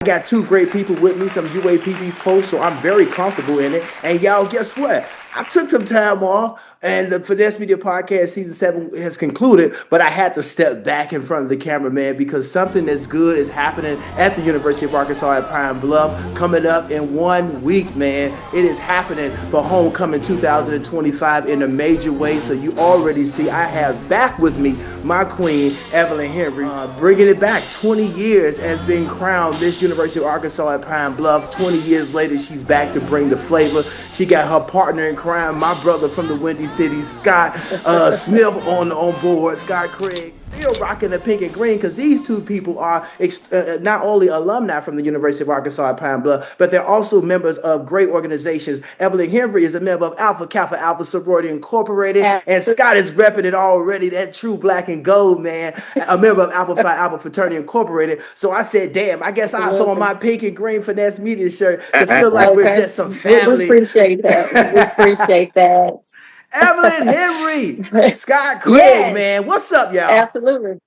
I got two great people with me, some UAPB folks, so I'm very comfortable in it. And y'all, guess what? I took some time off, and the Finesse Media Podcast season 7 has concluded, but I had to step back in front of the camera, man, because something that's good is happening at the University of Arkansas at Pine Bluff coming up in 1 week, man. It is happening for Homecoming 2025 in a major way, so you already see I have back with me my queen, Evelyn Henry, bringing it back. 20 years has been crowned Miss University of Arkansas at Pine Bluff. 20 years later, she's back to bring the flavor. She got her partner in crime, my brother from the Windy City, Scott Smith on board, Scott Craig. Still rocking the pink and green because these two people are not only alumni from the University of Arkansas at Pine Bluff, but they're also members of great organizations. Evelyn Henry is a member of Alpha Kappa Alpha Sorority Incorporated, and Scott is repping it already, that true black and gold, man, a member of Alpha Phi Alpha Fraternity Incorporated. So I said, damn, I guess I'll throw on my pink and green Finesse Media shirt to feel like we're just some family. We appreciate that. We appreciate that. Evelyn Henry, Scott Craig, yes. Man, what's up, y'all? Absolutely.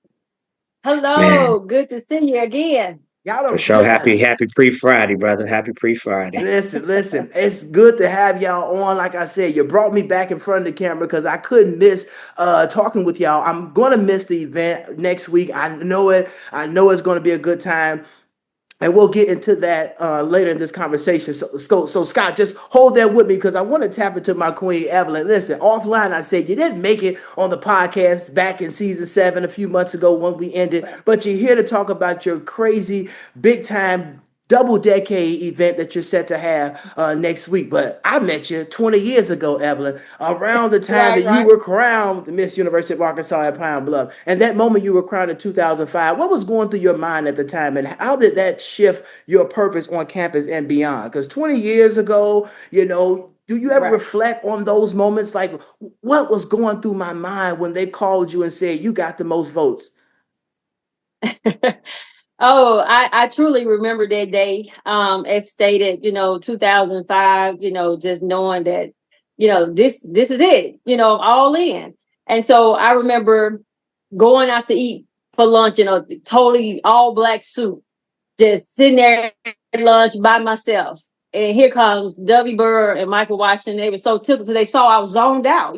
Hello, man. Good to see you again. Y'all for sure. Happy pre-Friday, brother. Happy pre-Friday. Listen. It's good to have y'all on. Like I said, you brought me back in front of the camera because I couldn't miss talking with y'all. I'm gonna miss the event next week. I know it. I know it's gonna be a good time. And we'll get into that later in this conversation. So Scott, just hold that with me because I want to tap into my queen, Evelyn. Listen, offline, I said you didn't make it on the podcast back in season 7 a few months ago when we ended, but you're here to talk about your crazy, big-time double-decade event that you're set to have next week. But I met you 20 years ago, Evelyn, around the time that you were crowned the Miss University of Arkansas at Pine Bluff. And that moment you were crowned in 2005, what was going through your mind at the time? And how did that shift your purpose on campus and beyond? Because 20 years ago, you know, do you ever reflect on those moments? Like, what was going through my mind when they called you and said, you got the most votes? Oh, I truly remember that day. As stated, 2005, just knowing that, this is it, all in. And so I remember going out to eat for lunch in a totally all black suit, just sitting there at lunch by myself. And here comes W. Burr and Michael Washington. They were so typical because they saw I was zoned out,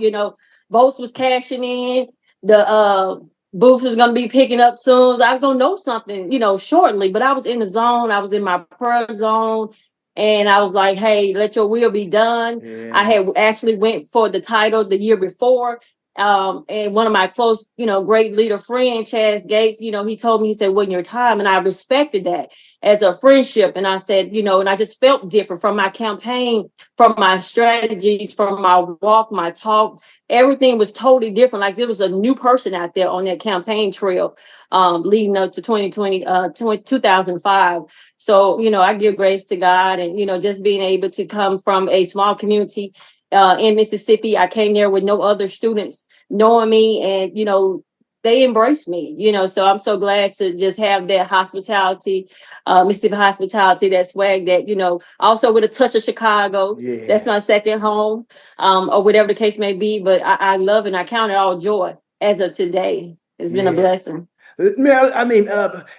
votes was cashing in. The booth is going to be picking up soon. I was going to know something, shortly, but I was in the zone. I was in my prayer zone and I was like, hey, let your will be done. Yeah. I had actually went for the title the year before. And one of my close, great leader friend, Chaz Gates, he told me, he said, when your time. And I respected that as a friendship. And I said, and I just felt different from my campaign, from my strategies, from my walk, my talk. Everything was totally different. Like there was a new person out there on that campaign trail leading up to 2005. So, I give grace to God and, just being able to come from a small community in Mississippi. I came there with no other students knowing me and, they embraced me, so I'm so glad to just have that hospitality, Mississippi hospitality, that swag that, also with a touch of Chicago. Yeah. That's my second home, or whatever the case may be. But I love it and I count it all joy as of today. It's been a blessing. I mean,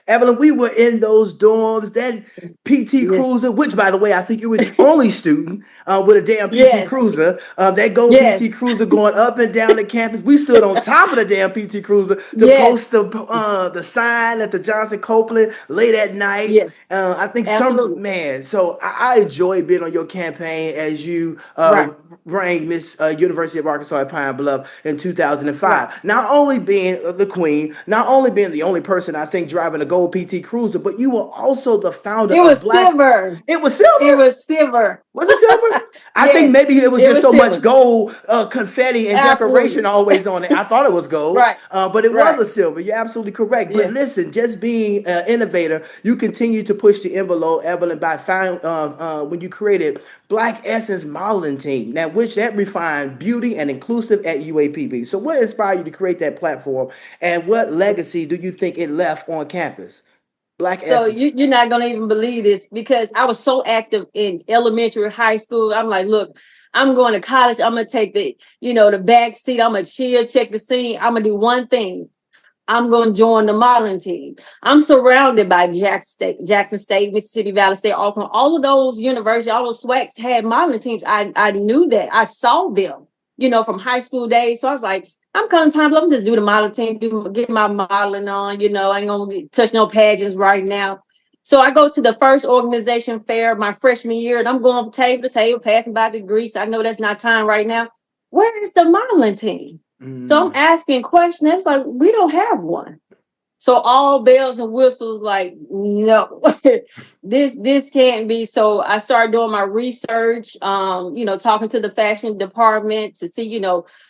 Evelyn, we were in those dorms, that PT Cruiser, which, by the way, I think you were the only student with a damn PT Cruiser. That PT Cruiser going up and down the campus. We stood on top of the damn PT Cruiser to post the sign at the Johnson Copeland late at night. Yes. I think so I enjoyed being on your campaign as you reigned Miss University of Arkansas at Pine Bluff in 2005. Right. Not only being the queen, not only being the only person I think driving a gold PT Cruiser, but you were also the founder of Black. Silver. It was silver. It was silver. Was it silver? I think maybe it was just so much gold, confetti, and decoration always on it. I thought it was gold, but it was a silver. You're absolutely correct. But listen, just being an innovator, you continue to push the envelope, Evelyn, by when you created Black Essence Modeling Team, now which that refined beauty and inclusive at UAPB. So what inspired you to create that platform, and what legacy do you think it left on campus? Black Essence. So you're not going to even believe this because I was so active in elementary, high school. I'm like, look, I'm going to college. I'm going to take the back seat. I'm going to chill, check the scene. I'm going to do one thing. I'm going to join the modeling team. I'm surrounded by Jackson State, Mississippi Valley State, Auckland. All of those universities, all those SWACs had modeling teams. I knew that. I saw them, from high school days. So I was like, I'm coming to Pine Bluff. I'm just do the modeling team, get my modeling on. I ain't gonna touch no pageants right now. So I go to the first organization fair my freshman year, and I'm going table to table, passing by the greets. I know that's not time right now. Where is the modeling team? So I'm asking questions. It's like, we don't have one. So all bells and whistles, like, no, this can't be. So I started doing my research, talking to the fashion department to see,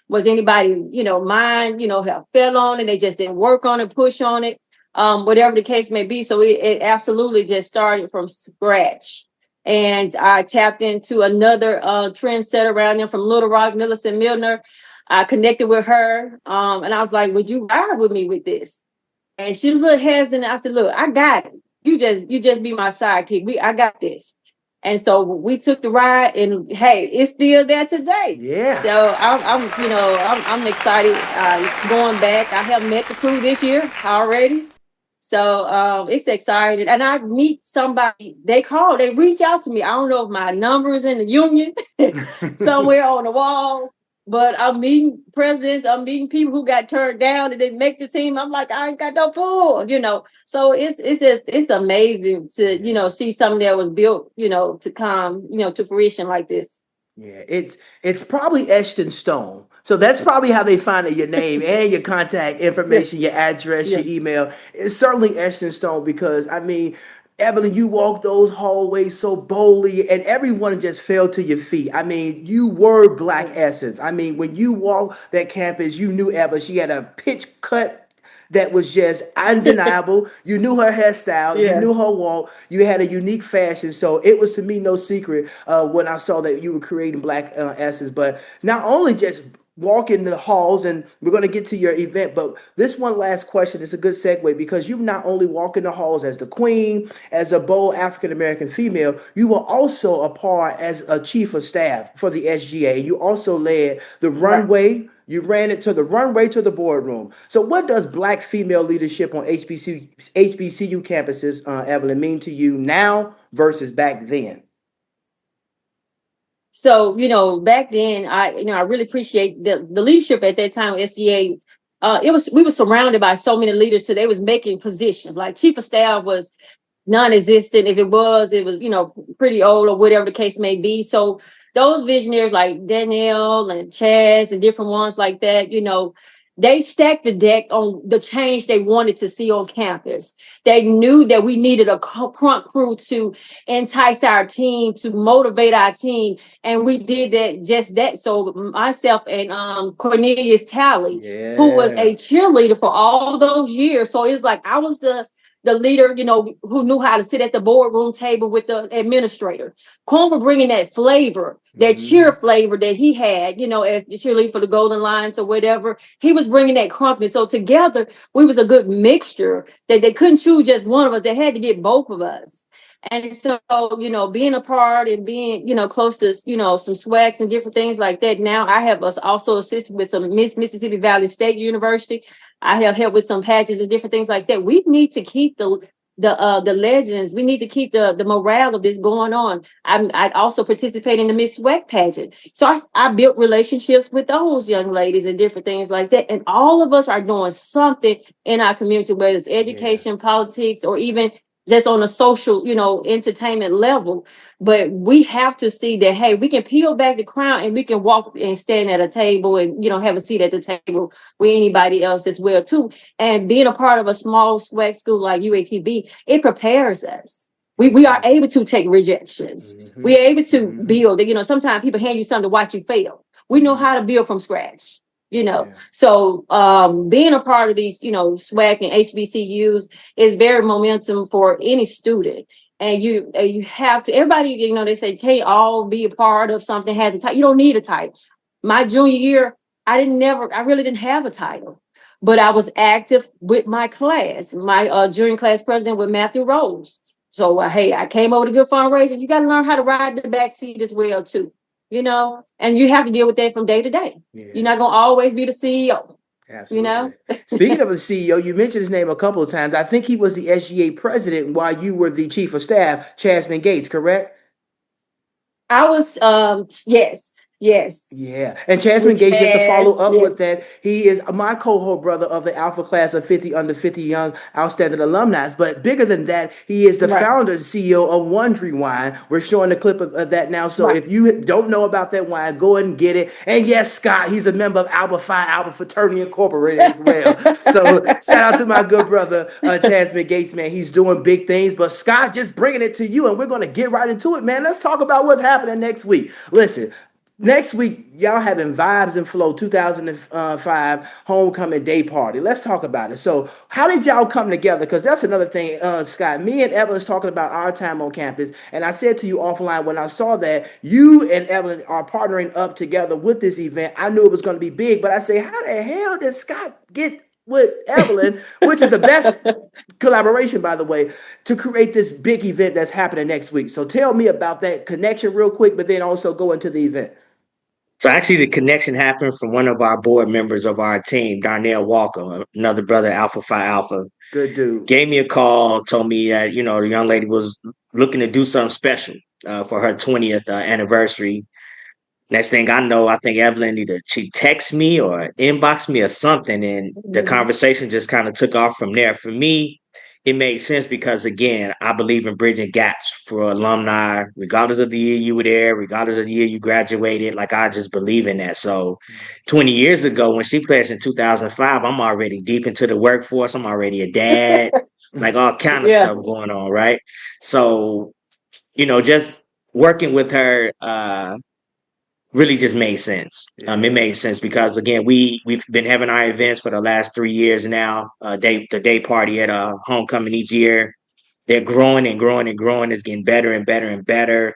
was anybody, mind, have fell on it. They just didn't work on it, push on it, whatever the case may be. So it absolutely just started from scratch. And I tapped into another trendsetter around there from Little Rock, Millicent Milner. I connected with her, and I was like, would you ride with me with this? And she was a little hesitant. I said, look, I got it. You just be my sidekick. I got this. And so we took the ride, and hey, it's still there today. Yeah. So I'm excited going back. I have met the crew this year already. So it's exciting. And I meet somebody, they reach out to me. I don't know if my number is in the union somewhere on the wall. But I'm meeting presidents, I'm meeting people who got turned down and didn't make the team. I'm like, I ain't got no fool, So it's amazing to, see something that was built, to come, to fruition like this. Yeah, it's probably etched in stone. So that's probably how they find your name and your contact information, your address, your email. It's certainly etched in stone because Evelyn, you walked those hallways so boldly, and everyone just fell to your feet. You were Black essence. When you walked that campus, you knew Evelyn. She had a pitch cut that was just undeniable. You knew her hairstyle, you knew her walk, you had a unique fashion. So it was to me no secret when I saw that you were creating Black essence. But not only just walking the halls, and we're going to get to your event, but this one last question is a good segue because you not only walk in the halls as the queen, as a bold African American female, you were also a part as a chief of staff for the SGA. You also led the runway. You ran it to the runway to the boardroom. So what does Black female leadership on HBCU campuses, Evelyn, mean to you now versus back then? So, back then, I really appreciate the leadership at that time with SGA. We were surrounded by so many leaders, so they was making positions. Like chief of staff was non-existent. If it was, pretty old or whatever the case may be. So those visionaries like Danielle and Chaz and different ones like that, they stacked the deck on the change they wanted to see on campus. They knew that we needed a front crew to entice our team, to motivate our team. And we did that. So myself and Cornelius Talley, who was a cheerleader for all those years. So it was like I was the leader, who knew how to sit at the boardroom table with the administrator. Corn was bringing that flavor, that cheer flavor that he had, as the cheerleader for the Golden Lions or whatever. He was bringing that crumpet. So together, we was a good mixture that they couldn't choose just one of us. They had to get both of us. And so, being a part and being, close to, some swags and different things like that. Now I have also assisted with some Mississippi Valley State University. I have helped with some patches and different things like that. We need to keep the legends. We need to keep the morale of this going on. I also participate in the Miss Swag pageant. So I built relationships with those young ladies and different things like that. And all of us are doing something in our community, whether it's education, politics, or even just on a social, entertainment level. But we have to see that, hey, we can peel back the crown and we can walk and stand at a table and, have a seat at the table with anybody else as well, too. And being a part of a small swag school like UAPB, it prepares us. We are able to take rejections. We are able to build. Sometimes people hand you something to watch you fail. We know how to build from scratch. So being a part of these, SWAC and HBCUs is very momentum for any student. And you have to, everybody, they say can't all be a part of something has a title. You don't need a title. My junior year, I really didn't have a title, but I was active with my class, my junior class president with Matthew Rose. So, hey, I came over to good fundraising. You got to learn how to ride the back seat as well, too. And you have to deal with that from day to day. You're not going to always be the CEO. you know? Absolutely. Speaking of a CEO, you mentioned his name a couple of times. I think he was the SGA president while you were the chief of staff, Chasman Gates, correct? I was, yes, Yeah. And Chasman Gates, just to follow up yes, with that, he is my cohort brother of the Alpha class of 50 under 50 young outstanding alumni. But bigger than that, he is the right, founder and CEO of Wondery Wine. We're showing a clip of that now. So right. if you don't know about that wine, go ahead and get it. And yes, Scott, he's a member of Alpha Phi Alpha Fraternity Incorporated as well. So shout out to my good brother, Chasman Gates, man. He's doing big things. But Scott, just bringing it to you, and we're going to get right into it, man. Let's talk about what's happening next week. Listen, next week, y'all having Vibes and Flow 2005 Homecoming Day Party. Let's talk about it. So, how did y'all come together? Because that's another thing, Scott. Me and Evelyn was talking about our time on campus, and I said to you offline when I saw that you and Evelyn are partnering up together with this event. I knew it was going to be big, but I say, how the hell did Scott get with Evelyn, which is the best collaboration, by the way, to create this big event that's happening next week? So, tell me about that connection real quick, but then also go into the event. So actually, the connection happened from one of our board members of our team, Darnell Walker, another brother, Alpha Phi Alpha, Good dude. gave me a call, told me that, the young lady was looking to do something special for her 20th anniversary. Next thing I know, I think Evelyn either she texted me or inboxed me or something, and the Mhm. conversation just kind of took off from there. For me, it made sense because again, I believe in bridging gaps for alumni, regardless of the year you were there, regardless of the year you graduated. Like I just believe in that. So 20 years ago, when she pledged in 2005, I'm already deep into the workforce. I'm already a dad, like all kind of Yeah, stuff going on, right? So, just working with her, really just made sense. It Yeah. made sense because again, we've been having our events for the last 3 years now. The day party at homecoming each year. They're growing and growing and growing. It's getting better and better and better.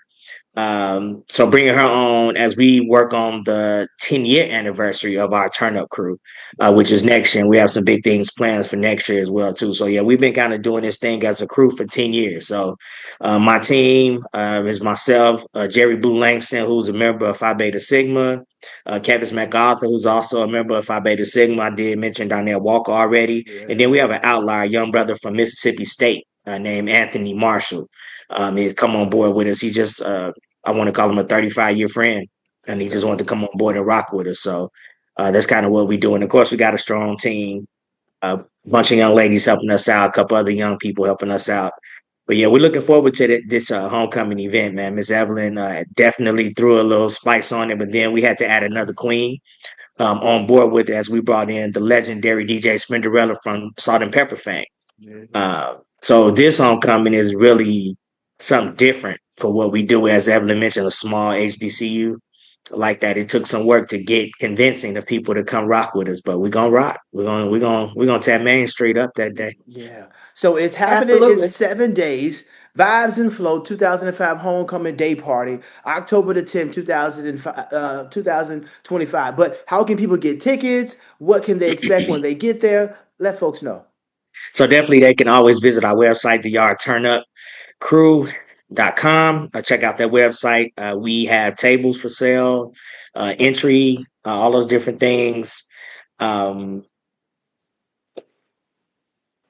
So bringing her on as we work on the 10-year anniversary of our Turn Up Crew, which is next year. And we have some big things planned for next year as well too. So yeah, we've been kind of doing this thing as a crew for 10 years. So my team is myself, Jerry Boo Langston, who's a member of Phi Beta Sigma, Candace MacArthur, who's also a member of Phi Beta Sigma. I did mention Donnell Walker already. And then we have an outlier, young brother from Mississippi State named Anthony Marshall. He's come on board with us. He just I want to call him a 35-year friend, and he just wanted to come on board and rock with us. So that's kind of what we do. And of course, we got a strong team, a bunch of young ladies helping us out, a couple other young people helping us out. But yeah, we're looking forward to this homecoming event, man. Miss Evelyn definitely threw a little spice on it, but then we had to add another queen on board with it as we brought in the legendary DJ Spinderella from Salt-N-Pepa fame. So this homecoming is really something different for what we do. As Evelyn mentioned, a small HBCU like that. It took some work to get convincing the people to come rock with us, but we're gonna rock. We're gonna tear Main Street up that day. Yeah. So it's happening in absolutely. 7 days. Vibes and Flow 2005 Homecoming Day Party, October the 10th, 2025. But how can people get tickets? What can they expect when they get there? Let folks know. So definitely they can always visit our website, theyarturnupcrew.com. Check out that website. We have tables for sale, entry, all those different things. Um,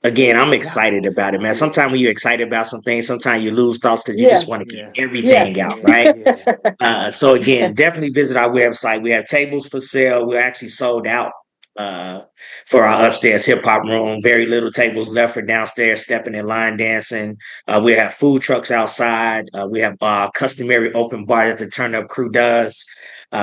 Again, I'm Yeah. excited about it, man. Yeah. Sometimes when you're excited about some things, sometimes you lose thoughts because you Yeah, just want to get Yeah. yeah. everything out, Yeah. right? Yeah. So again, definitely visit our website. We have tables for sale. We're actually sold out uh, for our upstairs hip hop room. Very little tables left for downstairs stepping and line dancing. We have food trucks outside. We have customary open bar that the Turn Up Crew does.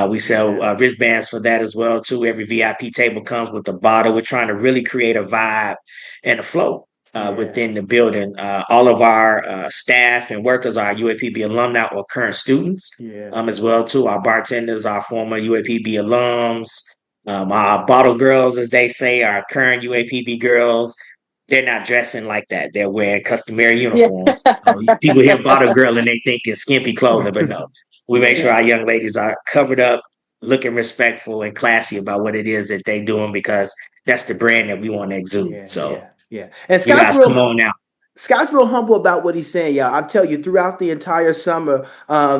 We sell Yeah. wristbands for that as well too. Every VIP table comes with a bottle. We're trying to really create a vibe and a flow Yeah. within the building. All of our staff and workers are UAPB alumni or current students Yeah. as well too. Our bartenders are former UAPB alums. Our bottle girls, as they say, are current UAPB girls. They're not dressing like that. They're wearing customary Yeah. uniforms. So people hear bottle girl and they think it's skimpy clothing, but no. We make sure Yeah. our young ladies are covered up, looking respectful and classy about what it is that they're doing because that's the brand that we want to exude. Yeah. So Yeah. Yeah. And you Scott's guys come real on now. Scott's real humble about what he's saying, y'all. I'm telling you, throughout the entire summer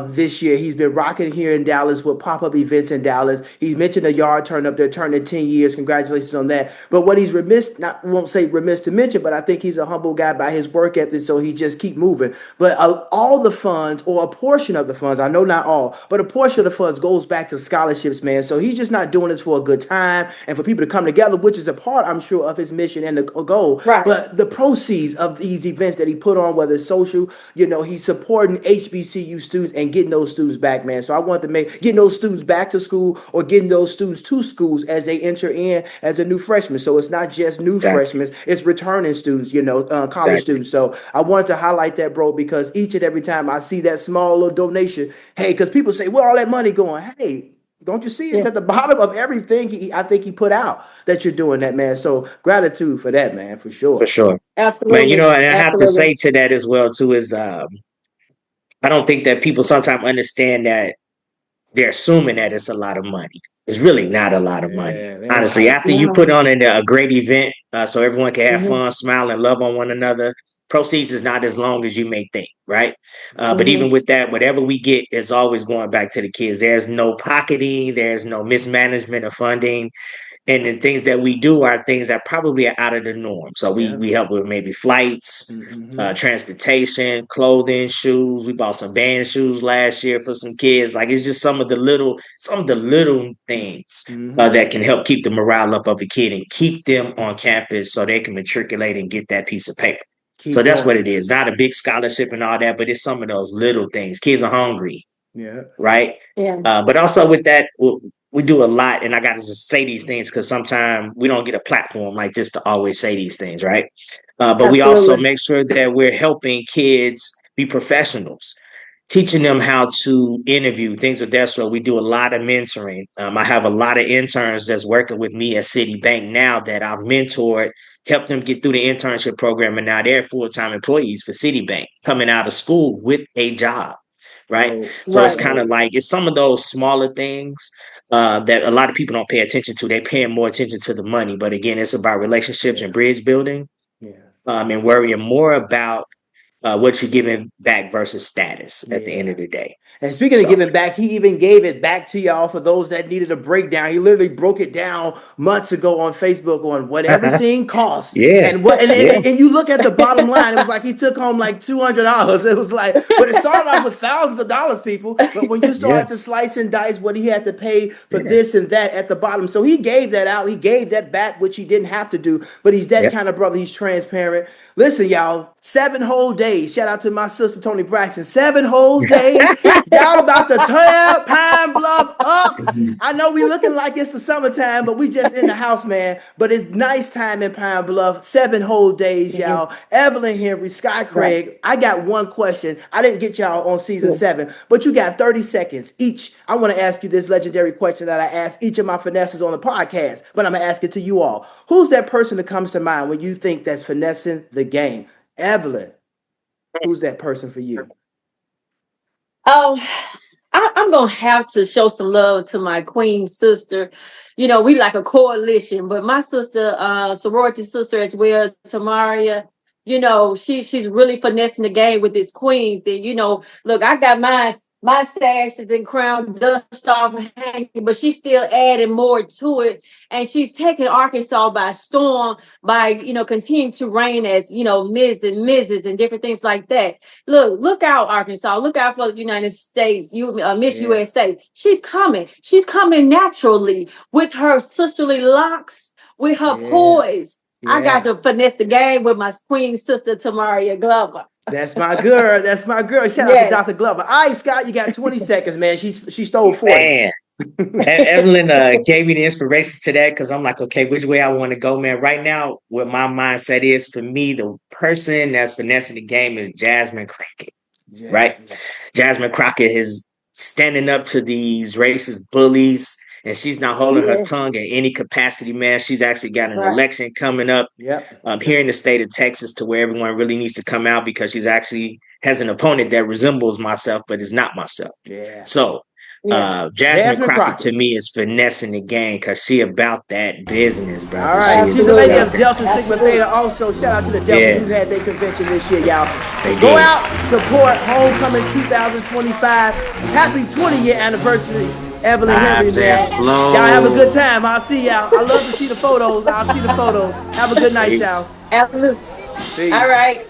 this year, he's been rocking here in Dallas with pop-up events in Dallas. He's mentioned a yard turn up there, turning 10 years. Congratulations on that. But what he's won't say remiss to mention, but I think he's a humble guy by his work ethic, so he just keep moving. But all the funds, or a portion of the funds, I know not all, but a portion of the funds goes back to scholarships, man. So he's just not doing this for a good time and for people to come together, which is a part, I'm sure, of his mission and the goal. Right. But the proceeds of these events that he put on, whether it's social, he's supporting HBCU students and getting those students back, man. So I want to getting those students back to school or getting those students to schools as they enter in as a new freshman. So it's not just new freshmen, it's returning students, college students. So I wanted to highlight that, bro, because each and every time I see that small little donation, hey, because people say, where all that money going? Hey, don't you see it's at the bottom of everything I think he put out that you're doing that, man. So gratitude for that, man, for sure. For sure. Absolutely. Man, and I have to say to that as well, too, is I don't think that people sometimes understand that they're assuming that it's a lot of money. It's really not a lot of money. Honestly, after you put on a great event so everyone can have fun, smile, and love on one another, proceeds is not as long as you may think, right? But even with that, whatever we get is always going back to the kids. There's no pocketing. There's no mismanagement of funding. And the things that we do are things that probably are out of the norm. So we help with maybe flights, transportation, clothing, shoes. We bought some band shoes last year for some kids. Like, it's just some of the little things that can help keep the morale up of a kid and keep them on campus so they can matriculate and get that piece of paper. So that's what it is. Not a big scholarship and all that, but it's some of those little things. Kids are hungry. Yeah. Right. Yeah. But also with that, we do a lot, and I got to just say these things because sometimes we don't get a platform like this to always say these things, right? But we also make sure that we're helping kids be professionals, teaching them how to interview, things of that sort. We do a lot of mentoring. I have a lot of interns that's working with me at Citibank now that I've mentored, helped them get through the internship program, and now they're full-time employees for Citibank, coming out of school with a job. Right. So it's kind of like it's some of those smaller things that a lot of people don't pay attention to. They're paying more attention to the money. But again, it's about relationships and bridge building and worrying more about what you're giving back versus status at the end of the day. And speaking of giving back, he even gave it back to y'all for those that needed a breakdown. He literally broke it down months ago on Facebook on what everything costs. And you look at the bottom line, it was like he took home like $200. It was like, but it started off with thousands of dollars, people. But when you start to slice and dice what he had to pay for this and that at the bottom. So he gave that out. He gave that back, which he didn't have to do. But he's that kind of brother. He's transparent. Listen, y'all, 7 whole days. Shout out to my sister, Tony Braxton. 7 whole days. Y'all about to tear Pine Bluff up. I know we looking like it's the summertime, but we just in the house, man. But it's nice time in Pine Bluff. 7 whole days, y'all. Evelyn Henry, Sky Craig. I got one question. I didn't get y'all on season 7, but you got 30 seconds each. I want to ask you this legendary question that I ask each of my finesses on the podcast, but I'm going to ask it to you all. Who's that person that comes to mind when you think that's finessing the game? Evelyn, who's that person for you? Oh, I'm going to have to show some love to my queen sister. We like a coalition, but my sister, sorority sister as well, Tamaria, she's really finessing the game with this queen thing. Look, I got my sashes and crown dust off and hanging, but she's still adding more to it. And she's taking Arkansas by storm by, continuing to reign as, Ms. and Mrs. and different things like that. Look out, Arkansas. Look out for the United States, Miss USA. She's coming. She's coming naturally with her sisterly locks, with her poise. I got to finesse the game with my queen sister, Tamaria Glover. That's my girl. That's my girl. Shout out to Dr. Glover. All right, Scott, you got 20 seconds, man. She stole 40. Man. Evelyn gave me the inspiration to that because I'm like, okay, which way I want to go, man. Right now, what my mindset is for me, the person that's finessing the game is Jasmine Crockett, right? Jasmine Crockett is standing up to these racist bullies, and she's not holding her tongue in any capacity, man. She's actually got an election coming up here in the state of Texas to where everyone really needs to come out because she's actually has an opponent that resembles myself, but is not myself. So Yeah. Jasmine Jasmine Crockett Crockett. to me is finessing the game because she about that business, brother. All right, She she's is a lady Absolutely. of Delta Sigma Absolutely. Theta. Also, shout out to the Deltas Yeah. who had their convention this year, y'all. They Go did. out, support Homecoming 2025. Happy 20-year anniversary, Evelyn Henry, Vibez man. Flow. Y'all have a good time. I'll see y'all. I love to see the photos. I'll see the photos. Have a good night, Peace. y'all. Absolutely. Peace. All right.